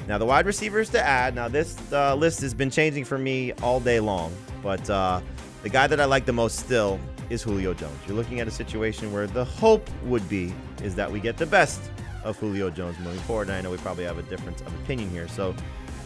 Now, the wide receivers to add. Now, this list has been changing for me all day long, but the guy that I like the most still is Julio Jones. You're looking at a situation where the hope would be is that we get the best of Julio Jones moving forward, and I know we probably have a difference of opinion here. So,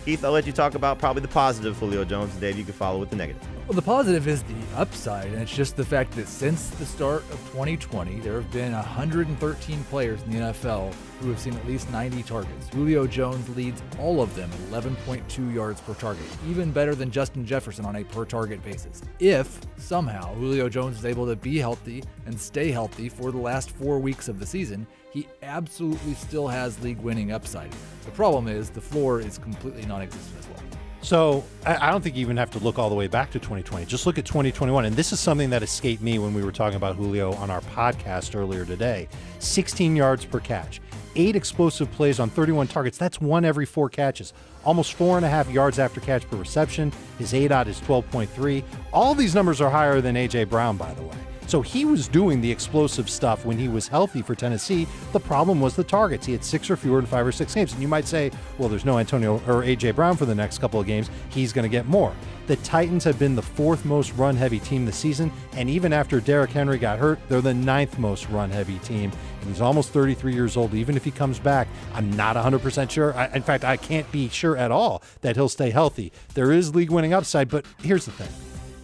Heath, I'll let you talk about probably the positive Julio Jones, and Dave, you can follow with the negative. Well, the positive is the upside, and it's just the fact that since the start of 2020, there have been 113 players in the NFL who have seen at least 90 targets. Julio Jones leads all of them at 11.2 yards per target, even better than Justin Jefferson on a per-target basis. If, somehow, Julio Jones is able to be healthy and stay healthy for the last 4 weeks of the season, he absolutely still has league-winning upside. The problem is the floor is completely non-existent as well. So I don't think you even have to look all the way back to 2020. Just look at 2021. And this is something that escaped me when we were talking about Julio on our podcast earlier today. 16 yards per catch, 8 explosive plays on 31 targets. That's 1 every 4 catches. Almost 4.5 yards after catch per reception. His ADOT is 12.3. All these numbers are higher than A.J. Brown, by the way. So he was doing the explosive stuff when he was healthy for Tennessee. The problem was the targets. He had 6 or fewer in 5 or 6 games. And you might say, well, there's no Antonio or A.J. Brown for the next couple of games. He's going to get more. The Titans have been the 4th most run-heavy team this season. And even after Derrick Henry got hurt, they're the 9th most run-heavy team. And he's almost 33 years old. Even if he comes back, I'm not 100% sure. In fact, I can't be sure at all that he'll stay healthy. There is league-winning upside, but here's the thing.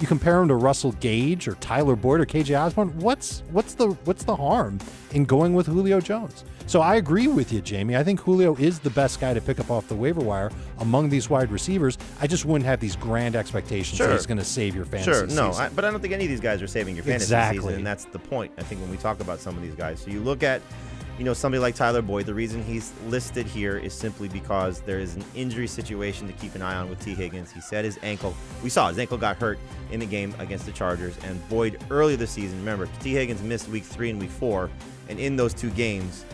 You compare him to Russell Gage or Tyler Boyd or KJ Osborne, what's the harm in going with Julio Jones? So I agree with you, Jamie. I think Julio is the best guy to pick up off the waiver wire among these wide receivers. I just wouldn't have these grand expectations that he's going to save your fantasy season. But I don't think any of these guys are saving your fantasy season, and that's the point, I think, when we talk about some of these guys. So you look at somebody like Tyler Boyd, the reason he's listed here is simply because there is an injury situation to keep an eye on with T. Higgins. He said his ankle, we saw his ankle got hurt in the game against the Chargers, and Boyd earlier this season, remember, T. Higgins missed week 3 and week 4, and in those 2 games,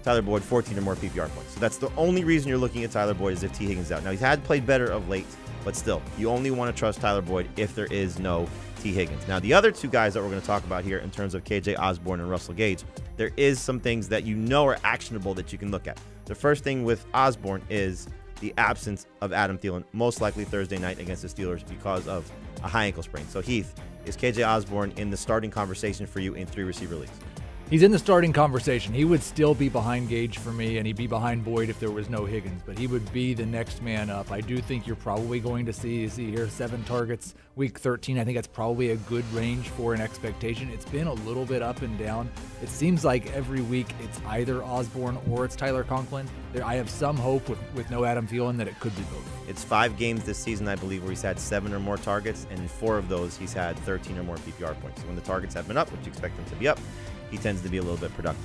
Tyler Boyd 14 or more PPR points. So that's the only reason you're looking at Tyler Boyd is if T. Higgins is out. Now, he's had played better of late, but still, you only want to trust Tyler Boyd if there is no T. Higgins. Now, the other 2 guys that we're going to talk about here in terms of KJ Osborne and Russell Gage, there is some things that are actionable that you can look at. The first thing with Osborne is the absence of Adam Thielen, most likely Thursday night against the Steelers because of a high ankle sprain. So, Heath, is KJ Osborne in the starting conversation for you in 3 receiver leagues? He's in the starting conversation. He would still be behind Gage for me, and he'd be behind Boyd if there was no Higgins, but he would be the next man up. I do think you're probably going to see here 7 targets, week 13. I think that's probably a good range for an expectation. It's been a little bit up and down. It seems like every week it's either Osborne or it's Tyler Conklin. I have some hope with no Adam Thielen that it could be both. It's 5 games this season, I believe, where he's had 7 or more targets, and in 4 of those, he's had 13 or more PPR points. So when the targets have been up, which you expect them to be up, he tends to be a little bit productive.